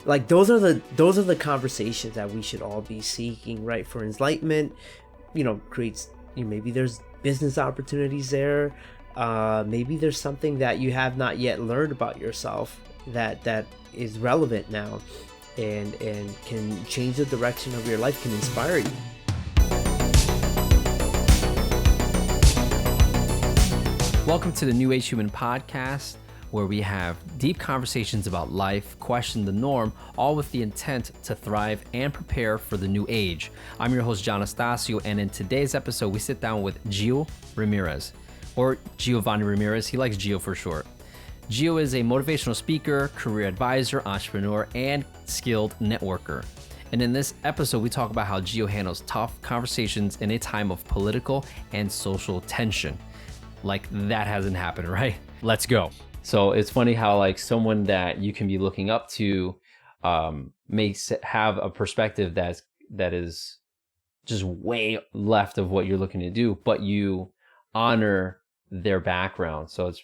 Like those are the conversations that we should all be seeking, right? For enlightenment, creates, maybe there's business opportunities there. Maybe there's something that you have not yet learned about yourself that is relevant now, and can change the direction of your life, can inspire you. Welcome to the New Age Human Podcast, where we have deep conversations about life, question the norm, all with the intent to thrive and prepare for the new age. I'm your host, John Anastasio, and in today's episode, we sit down with Gio Ramirez, or Giovanni Ramirez. He likes Gio for short. Gio is a motivational speaker, career advisor, entrepreneur, and skilled networker. And in this episode, we talk about how Gio handles tough conversations in a time of political and social tension. Like, that hasn't happened, right? Let's go. So it's funny how, like, someone that you can be looking up to may have a perspective that is just way left of what you're looking to do, but you honor their background. So it's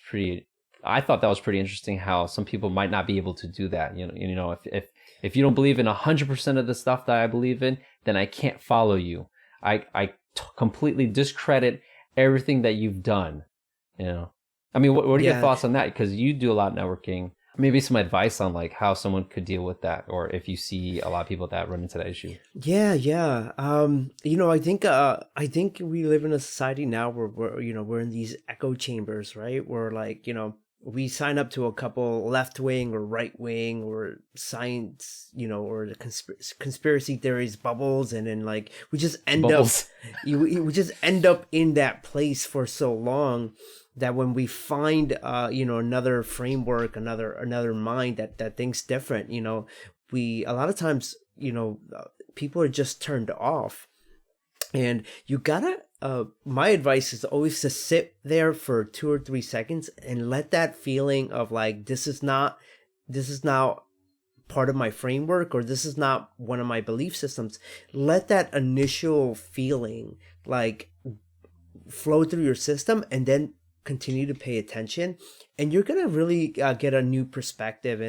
I thought that was pretty interesting how some people might not be able to do that. If you don't believe in 100% of the stuff that I believe in, then I can't follow you. I completely discredit everything that you've done. I mean, what are your thoughts on that? Because you do a lot of networking. Maybe some advice on like how someone could deal with that, or if you see a lot of people that run into that issue. Yeah. I think we live in a society now where we're in these echo chambers, right? Where, like, we sign up to a couple left wing or right wing or science, or the conspiracy theories bubbles, and then, like, we just end up in that place for so long that when we find another framework, another mind that thinks different, we a lot of times, people are just turned off. And you gotta, my advice is always to sit there for 2 or 3 seconds and let that feeling of, like, this is not part of my framework, or this is not one of my belief systems. Let that initial feeling, like, flow through your system, and then continue to pay attention, and you're gonna really get a new perspective.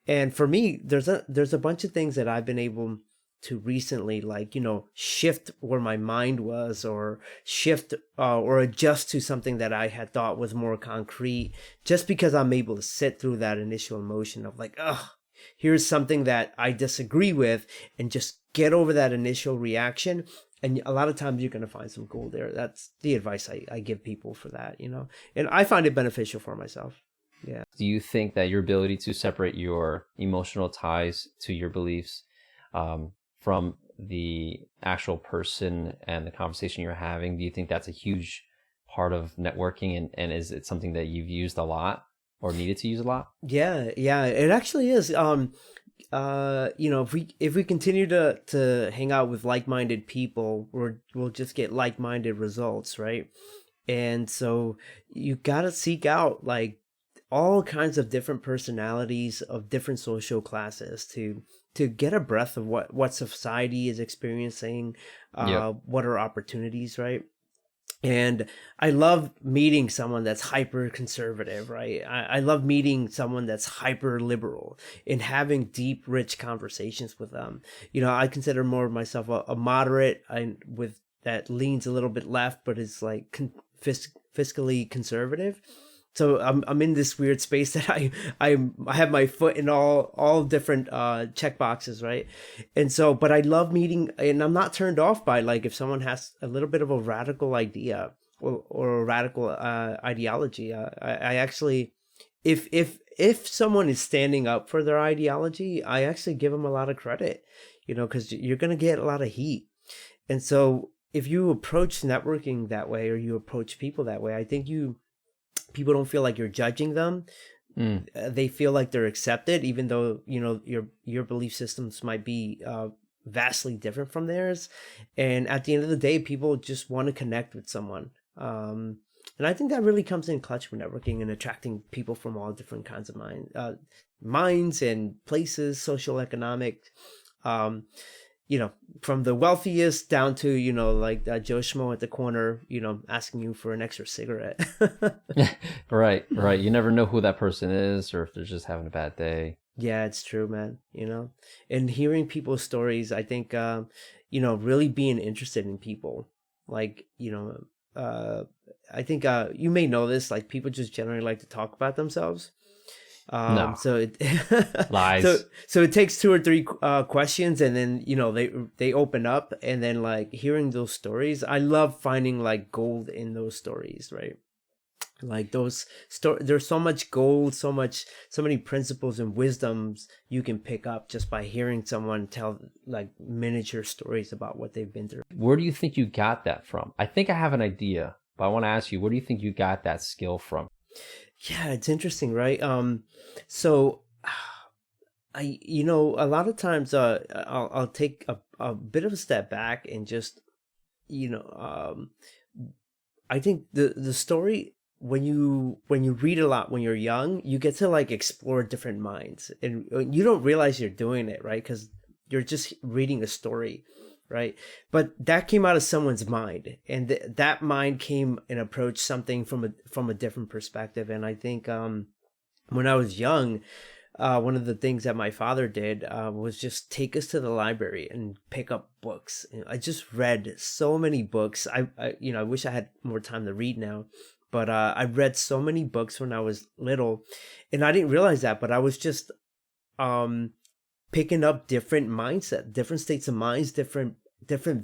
And for me, there's a bunch of things that I've been able to recently, like, shift where my mind was, or shift or adjust to something that I had thought was more concrete, just because I'm able to sit through that initial emotion of, like, here's something that I disagree with, and just get over that initial reaction. And a lot of times you're going to find some gold there. That's the advice I give people for that, and I find it beneficial for myself. Yeah. Do you think that your ability to separate your emotional ties to your beliefs from the actual person and the conversation you're having, do you think that's a huge part of networking? And is it something that you've used a lot or needed to use a lot? Yeah, it actually is. If we continue to hang out with like-minded people, we'll just get like-minded results, right? And so you gotta seek out, like, all kinds of different personalities of different social classes to get a breath of what society is experiencing, what are opportunities, right? And I love meeting someone that's hyper conservative, right? I love meeting someone that's hyper liberal and having deep, rich conversations with them. I consider more of myself a moderate, with that leans a little bit left, but is, like, fiscally conservative. So I'm in this weird space that I have my foot in all different check boxes, right? And so, but I love meeting, and I'm not turned off by, like, if someone has a little bit of a radical idea or a radical ideology. I actually, if someone is standing up for their ideology, I actually give them a lot of credit, because you're gonna get a lot of heat. And so if you approach networking that way, or you approach people that way, I think people don't feel like you're judging them. They feel like they're accepted, even though your belief systems might be vastly different from theirs. And at the end of the day, people just want to connect with someone. And I think that really comes in clutch for networking and attracting people from all different kinds of minds and places, social, economic. From the wealthiest down to, like Joe Schmo at the corner, asking you for an extra cigarette. Right. You never know who that person is, or if they're just having a bad day. Yeah, it's true, man. And hearing people's stories, I think, really being interested in people, like, uh, I think, you may know this, like people just generally like to talk about themselves. No, So it, so, lies. so it takes two or three, questions, and then, they open up, and then like hearing those stories, I love finding like gold in those stories, right? Like there's so much gold, so many principles and wisdoms you can pick up just by hearing someone tell like miniature stories about what they've been through. Where do you think you got that from? I think I have an idea, but I want to ask you, where do you think you got that skill from? Yeah, it's interesting, right? So a lot of times, I'll take a bit of a step back and just, you know, um, I think the story, when you read a lot when you're young, you get to like explore different minds, and you don't realize you're doing it, right? Because you're just reading a story, right? But that came out of someone's mind, and that mind came and approached something from a different perspective. And I think, when I was young, one of the things that my father did, was just take us to the library and pick up books. And I just read so many books. I wish I had more time to read now, but I read so many books when I was little, and I didn't realize that. But I was just, um, picking up different mindset, different states of minds, different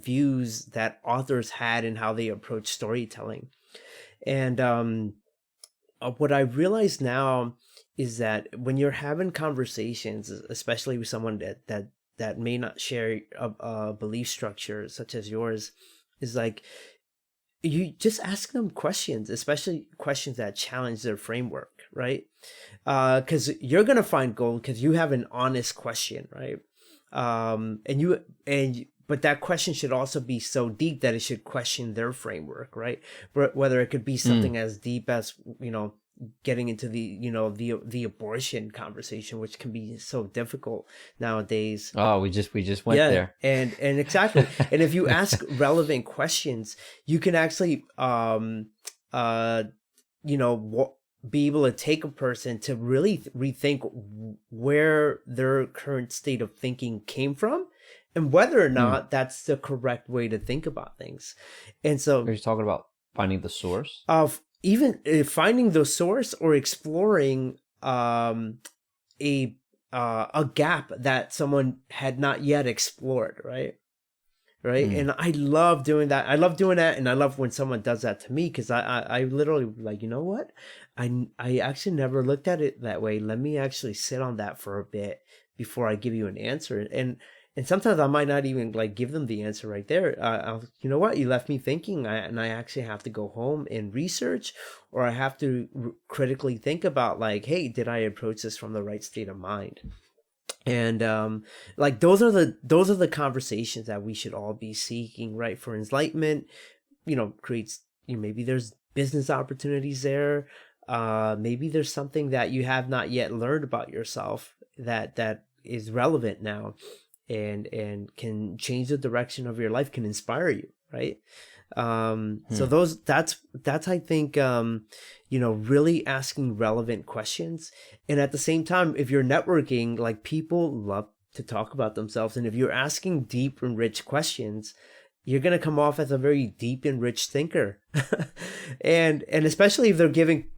views that authors had and how they approach storytelling. And, what I realize now is that when you're having conversations, especially with someone that may not share a belief structure such as yours, is like you just ask them questions, especially questions that challenge their framework, right? Because you're gonna find gold because you have an honest question, right? But that question should also be so deep that it should question their framework, right? Whether it could be Mm. something as deep as, getting into the abortion conversation, which can be so difficult nowadays. Oh, we just went Yeah, there. and exactly. And if you ask relevant questions, you can actually, uh be able to take a person to really rethink where their current state of thinking came from, and whether or Mm. not that's the correct way to think about things. And so, Are you talking about finding the source? of even, finding the source, or exploring, a a gap that someone had not yet explored, right. Mm. And I love doing that. I love doing that, and I love when someone does that to me, because I literally, like, you know what, I actually never looked at it that way. Let me actually sit on that for a bit before I give you an answer. And sometimes I might not even like give them the answer right there. You know what, you left me thinking, and I actually have to go home and research, or I have to critically think about, like, hey, did I approach this from the right state of mind? And, like, those are the conversations that we should all be seeking, right? For enlightenment, creates, maybe there's business opportunities there. Maybe there's something that you have not yet learned about yourself that is relevant now, and can change the direction of your life, can inspire you, right? So Hmm. that's I think, really asking relevant questions. And at the same time, if you're networking, like, people love to talk about themselves, and if you're asking deep and rich questions, you're going to come off as a very deep and rich thinker. And especially if they're giving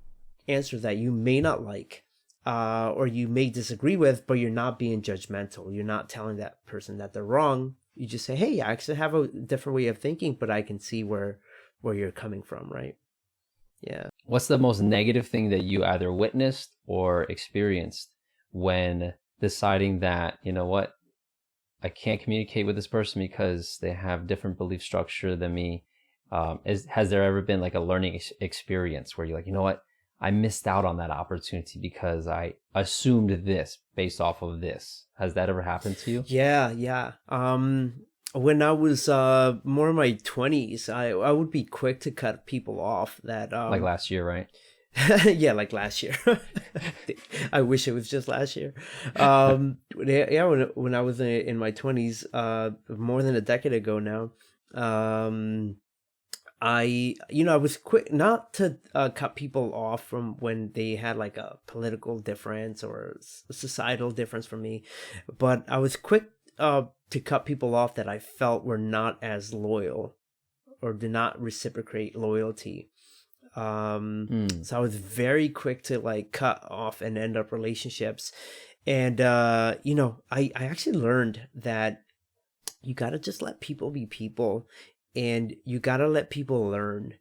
answers that you may not like, or you may disagree with, but you're not being judgmental. You're not telling that person that they're wrong. You just say, hey, I actually have a different way of thinking, but I can see where you're coming from, right? Yeah. What's the most negative thing that you either witnessed or experienced when deciding that, you know what, I can't communicate with this person because they have different belief structure than me? Has there ever been like a learning experience where you're like, you know what, I missed out on that opportunity because I assumed this based off of this? Has that ever happened to you? Yeah, yeah. When I was, more in my 20s, I would be quick to cut people off that, Like last year, right? yeah, like last year. I wish it was just last year. Yeah, when I was in my 20s, more than a decade ago now, um, I was quick not to cut people off from when they had like a political difference or a societal difference from me, but I was quick to cut people off that I felt were not as loyal or did not reciprocate loyalty. So I was very quick to like cut off and end up relationships. And I actually learned that you gotta just let people be people, and you gotta let people learn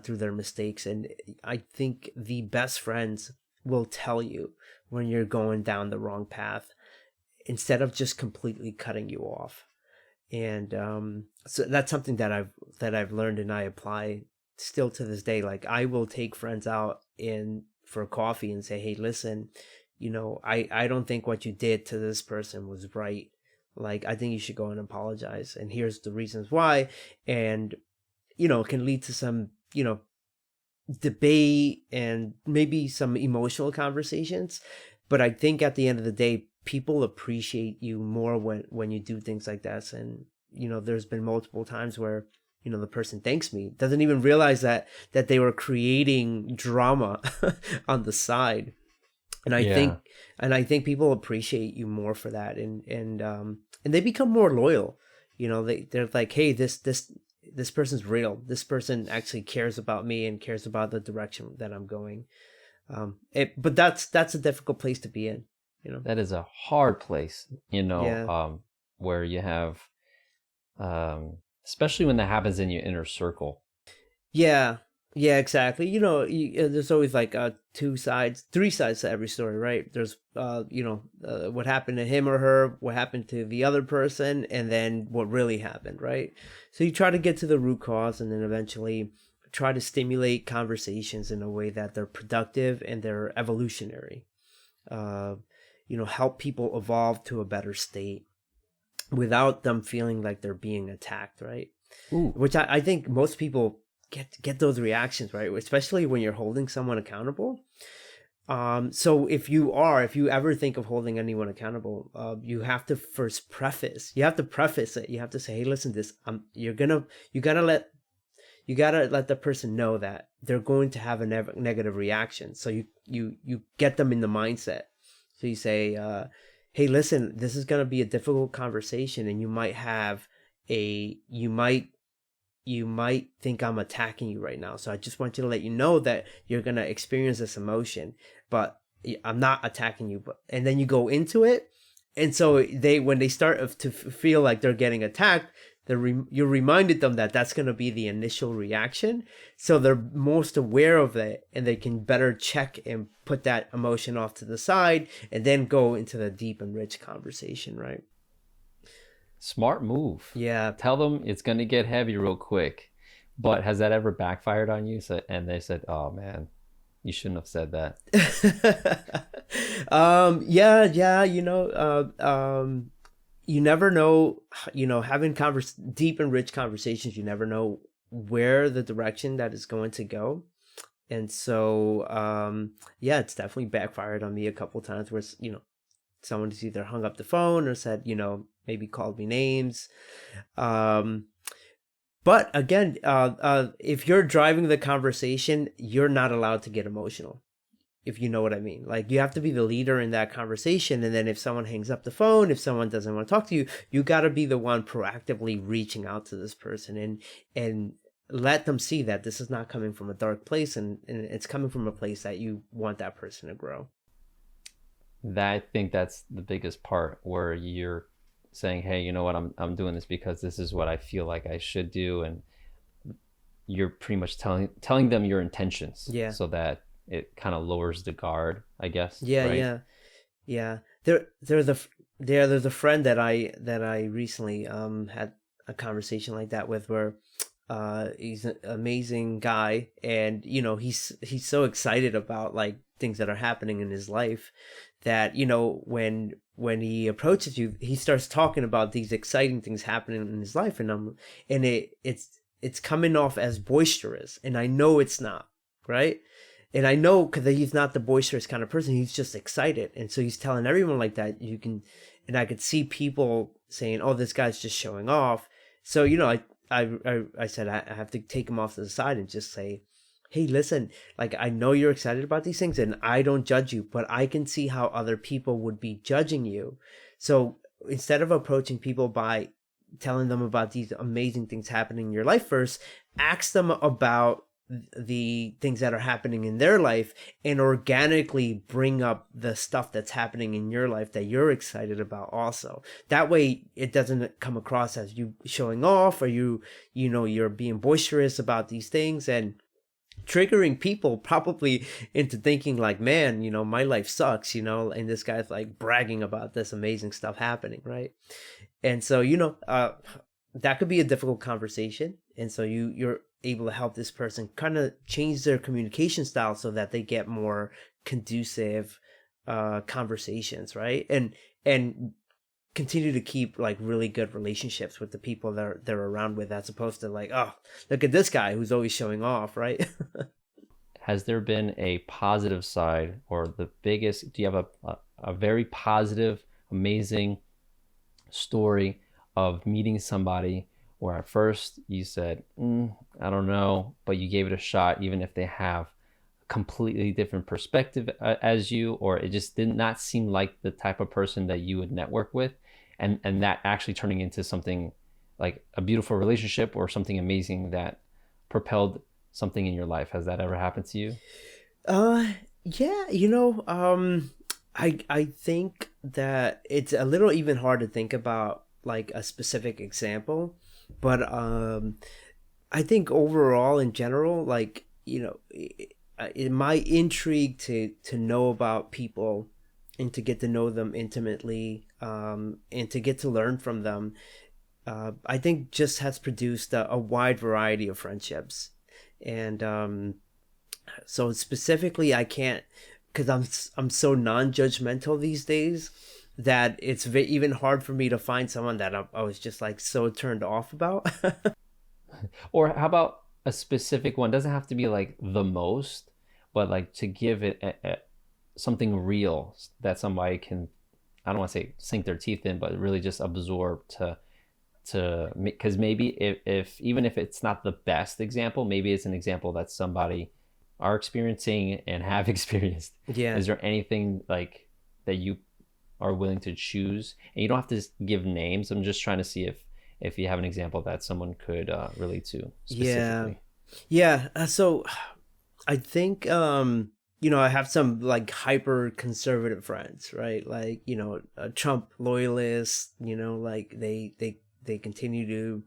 through their mistakes. And I think the best friends will tell you when you're going down the wrong path instead of just completely cutting you off. And so that's something that I've learned and I apply still to this day. Like I will take friends out in for coffee and say, hey, listen, I don't think what you did to this person was right. Like, I think you should go and apologize. And here's the reasons why. And, it can lead to some, debate and maybe some emotional conversations. But I think at the end of the day, people appreciate you more when you do things like that. And, there's been multiple times where, the person thanks me, doesn't even realize that they were creating drama on the side. And I think people appreciate you more for that, and they become more loyal. They're like, hey, this person's real. This person actually cares about me and cares about the direction that I'm going. But that's a difficult place to be in. That is a hard place. Yeah. Where you have, especially when that happens in your inner circle. Yeah. Yeah, exactly. There's always like three sides to every story, right? There's, what happened to him or her, what happened to the other person, and then what really happened, right? So you try to get to the root cause and then eventually try to stimulate conversations in a way that they're productive and they're evolutionary. Help people evolve to a better state without them feeling like they're being attacked, right? Ooh. Which I think most people get those reactions, right? Especially when you're holding someone accountable. So if you ever think of holding anyone accountable, you have to preface it. You have to say, hey, listen, you gotta let the person know that they're going to have a negative reaction. So you get them in the mindset. So you say, hey, listen, this is gonna be a difficult conversation, and you might think I'm attacking you right now. So I just want you to let you know that you're going to experience this emotion, but I'm not attacking you. And then you go into it. And so when they start to feel like they're getting attacked, you reminded them that that's going to be the initial reaction. So they're most aware of it, and they can better check and put that emotion off to the side and then go into the deep and rich conversation, right? Smart move. Yeah. Tell them it's going to get heavy real quick. But has that ever backfired on you? And they said, oh man, you shouldn't have said that. Yeah. You never know, having deep and rich conversations, you never know where the direction that is going to go. And so, it's definitely backfired on me a couple of times where, someone's either hung up the phone or said, maybe called me names. But again, if you're driving the conversation, you're not allowed to get emotional, if you know what I mean. Like, you have to be the leader in that conversation. And then if someone hangs up the phone, if someone doesn't want to talk to you, you got to be the one proactively reaching out to this person and let them see that this is not coming from a dark place, and it's coming from a place that you want that person to grow. I think that's the biggest part, where you're saying, hey, you know what, I'm doing this because this is what I feel like I should do, and you're pretty much telling them your intentions. Yeah. So that it kind of lowers the guard, I guess. Yeah, right? yeah. There's a friend that I recently had a conversation like that with, where he's an amazing guy, and he's so excited about like things that are happening in his life that when he approaches you, he starts talking about these exciting things happening in his life, and it's coming off as boisterous, and I know it's not, right? And I know because he's not the boisterous kind of person. He's just excited, and so he's telling everyone like that. And I could see people saying, "Oh, this guy's just showing off." So I said I have to take him off to the side and just say, hey, listen, like, I know you're excited about these things and I don't judge you, but I can see how other people would be judging you. So instead of approaching people by telling them about these amazing things happening in your life first, ask them about the things that are happening in their life and organically bring up the stuff that's happening in your life that you're excited about also. That way it doesn't come across as you showing off, or you're being boisterous about these things and triggering people probably into thinking like, man, my life sucks, and this guy's like bragging about this amazing stuff happening, right? And so, that could be a difficult conversation. And so you're able to help this person kind of change their communication style so that they get more conducive conversations, right? And continue to keep like really good relationships with the people they're around with, as opposed to like, oh, look at this guy who's always showing off, right? Has there been a positive side, or do you have a very positive, amazing story of meeting somebody where at first you said, I don't know, but you gave it a shot, even if they have a completely different perspective as you, or it just did not seem like the type of person that you would network with, and that actually turning into something like a beautiful relationship or something amazing that propelled something in your life? Has that ever happened to you? Yeah, I think that it's a little even hard to think about like a specific example, but I think overall in general, like, in my intrigue to know about people and to get to know them intimately, and to get to learn from them, I think just has produced a wide variety of friendships. And so specifically, I can't, because I'm so non-judgmental these days that it's even hard for me to find someone that I was just like so turned off about. Or how about a specific one? Doesn't have to be like the most, but like to give it something real that somebody can, I don't want to say sink their teeth in, but really just absorb because maybe if even if it's not the best example, maybe it's an example that somebody are experiencing and have experienced. Yeah. Is there anything like that you are willing to choose? And you don't have to give names. I'm just trying to see if you have an example that someone could relate to specifically. Yeah. So I think, I have some like hyper conservative friends, right? Like, Trump loyalists, like they continue to,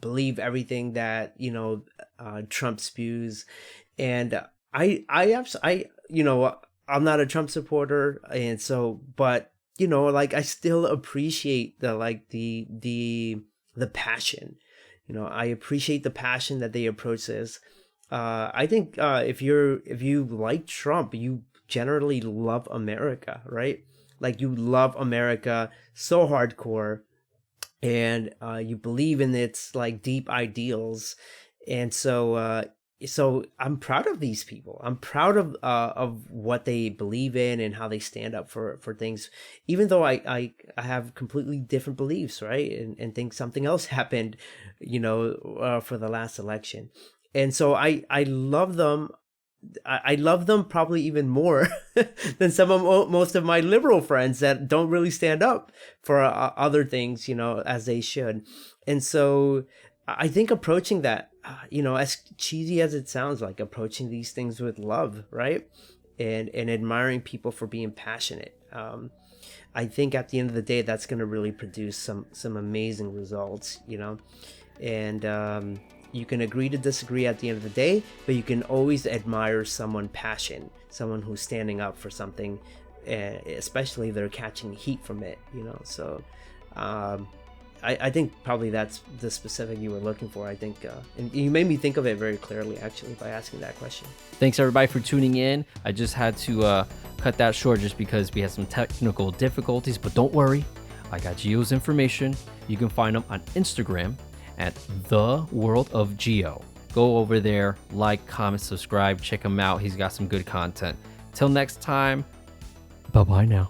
believe everything that, Trump spews. And I'm not a Trump supporter. And so, but, like I still appreciate the passion. I appreciate the passion that they approach this. I think if you like Trump, you generally love America, right? Like you love America so hardcore, and you believe in its like deep ideals, and so I'm proud of these people. I'm proud of what they believe in and how they stand up for things, even though I have completely different beliefs, right? And think something else happened, for the last election. And so I love them. I love them probably even more than most of my liberal friends that don't really stand up for other things, as they should. And so I think approaching that, as cheesy as it sounds, like approaching these things with love, right? And admiring people for being passionate. I think at the end of the day, that's going to really produce some amazing results, and you can agree to disagree at the end of the day, but you can always admire someone's passion, someone who's standing up for something, especially if they're catching heat from it, So I think probably that's the specific you were looking for, I think. And you made me think of it very clearly, actually, by asking that question. Thanks, everybody, for tuning in. I just had to cut that short just because we had some technical difficulties, but don't worry. I got Gio's information. You can find him on Instagram at The World of Gio. Go over there, like, comment, subscribe, check him out. He's got some good content. Till next time, bye-bye now.